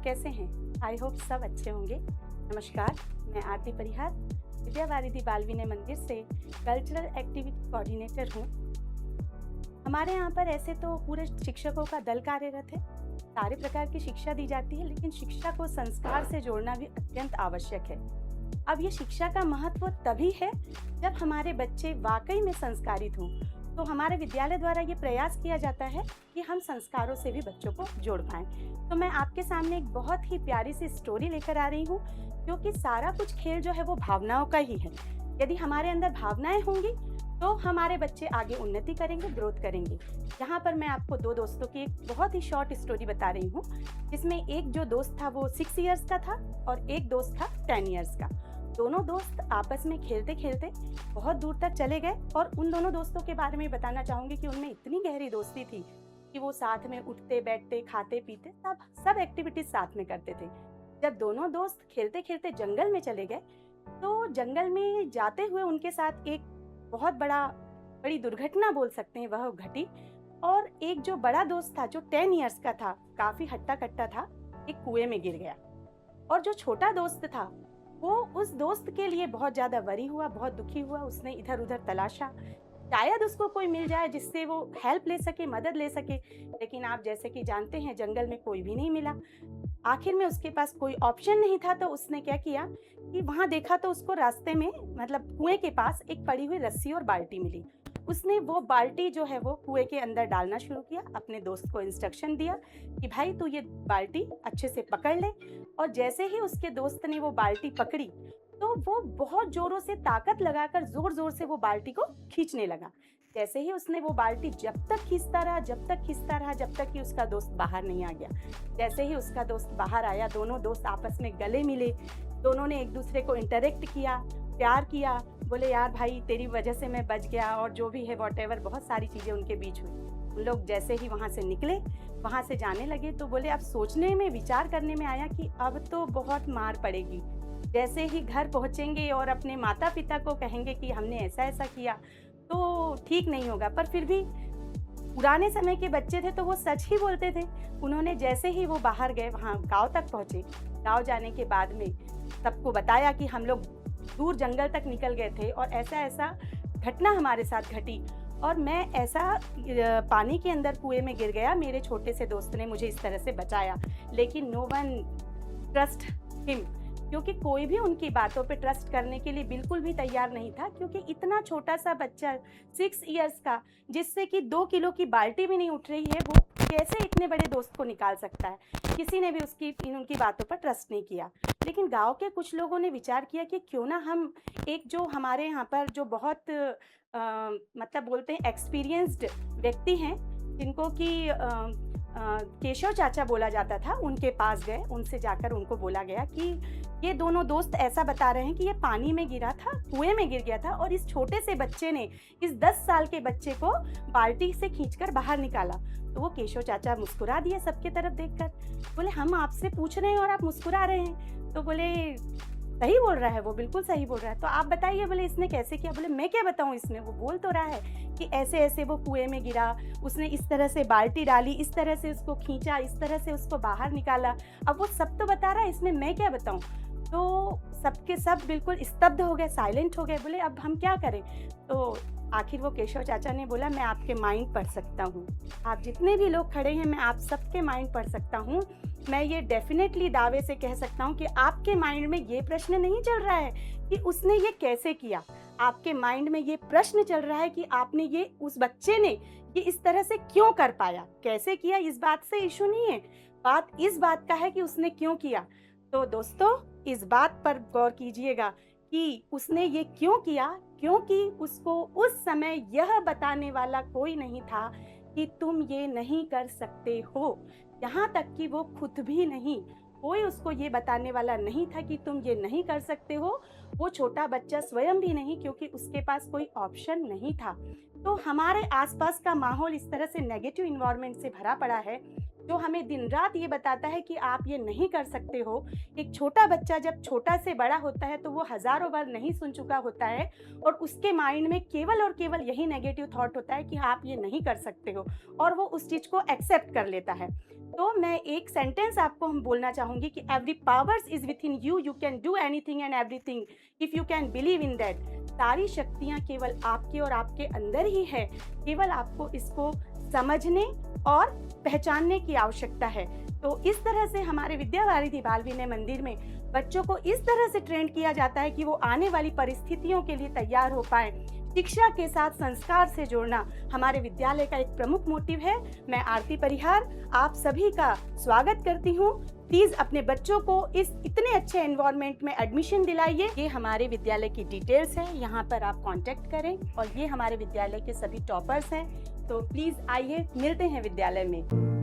कैसे हैं? I hope सब अच्छे होंगे। नमस्कार, मैं आरती परिहार विद्या वारिधि बाल विनय मंदिर से कल्चरल एक्टिविटी कोऑर्डिनेटर हूँ। हमारे यहाँ पर ऐसे तो पूरे शिक्षकों का दल कार्यरत है। सारे प्रकार की शिक्षा दी जाती है, लेकिन शिक्षा को संस्कार से जोड़ना भी अत्यंत आवश्यक है। अब ये शिक्षा का महत्व तभी है जब हमारे बच्चे वाकई में संस्कारित हों। तो हमारे विद्यालय द्वारा ये प्रयास किया जाता है कि हम संस्कारों से भी बच्चों को जोड़ पाएं। तो मैं आपके सामने एक बहुत ही प्यारी सी स्टोरी लेकर आ रही हूँ, क्योंकि सारा कुछ खेल जो है वो भावनाओं का ही है। यदि हमारे अंदर भावनाएं होंगी तो हमारे बच्चे आगे उन्नति करेंगे, ग्रोथ करेंगे। यहाँ पर मैं आपको दो दोस्तों की एक बहुत ही शॉर्ट स्टोरी बता रही हूँ, जिसमें एक जो दोस्त था वो 6 इयर्स का था और एक दोस्त था 10 इयर्स का। दोनों दोस्त आपस में खेलते खेलते बहुत दूर तक चले गए और उन दोनों दोस्तों के बारे में बताना चाहूँगी कि उनमें इतनी गहरी दोस्ती थी कि वो साथ में उठते बैठते खाते पीते सब एक्टिविटीज साथ में करते थे। जब दोनों दोस्त खेलते खेलते जंगल में चले गए तो जंगल में जाते हुए उनके साथ एक बहुत बड़ी दुर्घटना बोल सकते हैं वह घटी। और एक जो बड़ा दोस्त था जो 10 इयर्स का था, काफी हट्टा कट्टा था, एक कुएं में गिर गया। और जो छोटा दोस्त था वो उस दोस्त के लिए बहुत ज्यादा वरी हुआ, बहुत दुखी हुआ। उसने इधर उधर तलाशा, शायद उसको कोई मिल जाए जिससे वो हेल्प ले सके, मदद ले सके। लेकिन आप जैसे कि जानते हैं जंगल में कोई भी नहीं मिला। आखिर में उसके पास कोई ऑप्शन नहीं था, तो उसने क्या किया कि वहां देखा तो उसको रास्ते में मतलब कुएं के पास एक पड़ी हुई रस्सी और बाल्टी मिली। उसने वो बाल्टी जो है वो कुएं के अंदर डालना शुरू किया। अपने दोस्त को इंस्ट्रक्शन दिया कि भाई तू ये बाल्टी अच्छे से पकड़ ले। और जैसे ही उसके दोस्त ने वो बाल्टी पकड़ी तो वो बहुत जोरों से ताकत लगाकर जोर जोर से वो बाल्टी को खींचने लगा। जैसे ही उसने वो बाल्टी जब तक खींचता रहा जब तक कि उसका दोस्त बाहर नहीं आ गया। जैसे ही उसका दोस्त बाहर आया, दोनों दोस्त आपस में गले मिले। दोनों ने एक दूसरे को इंटरेक्ट किया, प्यार किया। बोले यार भाई तेरी वजह से मैं बच गया, और जो भी है वॉटेवर, बहुत सारी चीजें उनके बीच हुई। उन लोग जैसे ही वहां से निकले, वहां से जाने लगे तो बोले अब सोचने में, विचार करने में आया कि अब तो बहुत मार पड़ेगी। जैसे ही घर पहुंचेंगे और अपने माता पिता को कहेंगे कि हमने ऐसा ऐसा किया तो ठीक नहीं होगा। पर फिर भी पुराने समय के बच्चे थे तो वो सच ही बोलते थे। उन्होंने जैसे ही वो बाहर गए, वहाँ गांव तक पहुंचे। गांव जाने के बाद में सबको बताया कि हम लोग दूर जंगल तक निकल गए थे और ऐसा ऐसा घटना हमारे साथ घटी, और मैं ऐसा पानी के अंदर कुएं में गिर गया। मेरे छोटे से दोस्त ने मुझे इस तरह से बचाया, लेकिन नो वन ट्रस्ट हिम, क्योंकि कोई भी उनकी बातों पे ट्रस्ट करने के लिए बिल्कुल भी तैयार नहीं था। क्योंकि इतना छोटा सा बच्चा 6 इयर्स का, जिससे कि 2 किलो की बाल्टी भी नहीं उठ रही है, वो कैसे इतने बड़े दोस्त को निकाल सकता है। किसी ने भी उनकी बातों पर ट्रस्ट नहीं किया। लेकिन गांव के कुछ लोगों ने विचार किया कि क्यों ना हम एक जो हमारे यहाँ पर जो बहुत मतलब बोलते हैं एक्सपीरियंस्ड व्यक्ति हैं, जिनको कि केशव चाचा बोला जाता था, उनके पास गए। उनसे जाकर उनको बोला गया कि ये दोनों दोस्त ऐसा बता रहे हैं कि ये पानी में गिरा था, कुएं में गिर गया था, और इस छोटे से बच्चे ने इस 10 साल के बच्चे को बाल्टी से खींचकर बाहर निकाला। तो वो केशव चाचा मुस्कुरा दिए सबके तरफ देखकर। बोले हम आपसे पूछ रहे हैं और आप मुस्कुरा रहे हैं। तो बोले सही बोल रहा है, वो बिल्कुल सही बोल रहा है। तो आप बताइए, बोले इसने कैसे किया। बोले मैं क्या बताऊं इसमें, वो बोल तो रहा है कि ऐसे ऐसे वो कुएं में गिरा, उसने इस तरह से बाल्टी डाली, इस तरह से उसको खींचा, इस तरह से उसको बाहर निकाला। अब वो सब तो बता रहा है, इसमें मैं क्या बताऊं। तो सबके सब बिल्कुल स्तब्ध हो गए, साइलेंट हो गए। बोले अब हम क्या करें। तो आखिर वो केशव चाचा ने बोला मैं आपके माइंड पढ़ सकता हूँ। आप जितने भी लोग खड़े हैं, मैं आप सबके माइंड पढ़ सकता हूँ। मैं ये डेफिनेटली दावे से कह सकता हूँ कि आपके माइंड में ये प्रश्न नहीं चल रहा है कि उसने ये कैसे किया। आपके माइंड में ये प्रश्न चल रहा है कि आपने ये, उस बच्चे ने ये इस तरह से क्यों कर पाया, कैसे किया। इस बात से इशू नहीं है, बात इस बात का है कि उसने क्यों किया। तो दोस्तों इस बात पर गौर कीजिएगा कि उसने ये क्यों किया, क्योंकि उसको उस समय यह बताने वाला कोई नहीं था कि तुम ये नहीं कर सकते हो। यहाँ तक कि वो खुद भी नहीं, कोई उसको ये बताने वाला नहीं था कि तुम ये नहीं कर सकते हो। वो छोटा बच्चा स्वयं भी नहीं, क्योंकि उसके पास कोई ऑप्शन नहीं था। तो हमारे आसपास का माहौल इस तरह से नेगेटिव इन्वायरमेंट से भरा पड़ा है जो हमें दिन रात ये बताता है कि आप ये नहीं कर सकते हो। एक छोटा बच्चा जब छोटा से बड़ा होता है तो वो हज़ारों बार नहीं सुन चुका होता है और उसके माइंड में केवल और केवल यही नेगेटिव थॉट होता है कि आप ये नहीं कर सकते हो, और वो उस चीज़ को एक्सेप्ट कर लेता है। तो मैं एक सेंटेंस आपको हम बोलना चाहूँगी कि every powers is with in you, you can do anything and everything if you can believe in that. सारी शक्तियाँ केवल आपके और आपके अंदर ही है, केवल आपको इसको समझने और पहचानने की आवश्यकता है। तो इस तरह से हमारे विद्यावारिधि बाल विनय मंदिर में बच्चों को इस तरह से ट्रेन किया जाता है कि वो आने वाली परिस्थितियों के लिए तैयार हो पाएँ। शिक्षा के साथ संस्कार से जोड़ना हमारे विद्यालय का एक प्रमुख मोटिव है। मैं आरती परिहार आप सभी का स्वागत करती हूँ। प्लीज़ अपने बच्चों को इस इतने अच्छे एनवायरनमेंट में एडमिशन दिलाइए। ये हमारे विद्यालय की डिटेल्स हैं, यहाँ पर आप कांटेक्ट करें, और ये हमारे विद्यालय के सभी टॉपर्स हैं। तो प्लीज़ आइए, मिलते हैं विद्यालय में।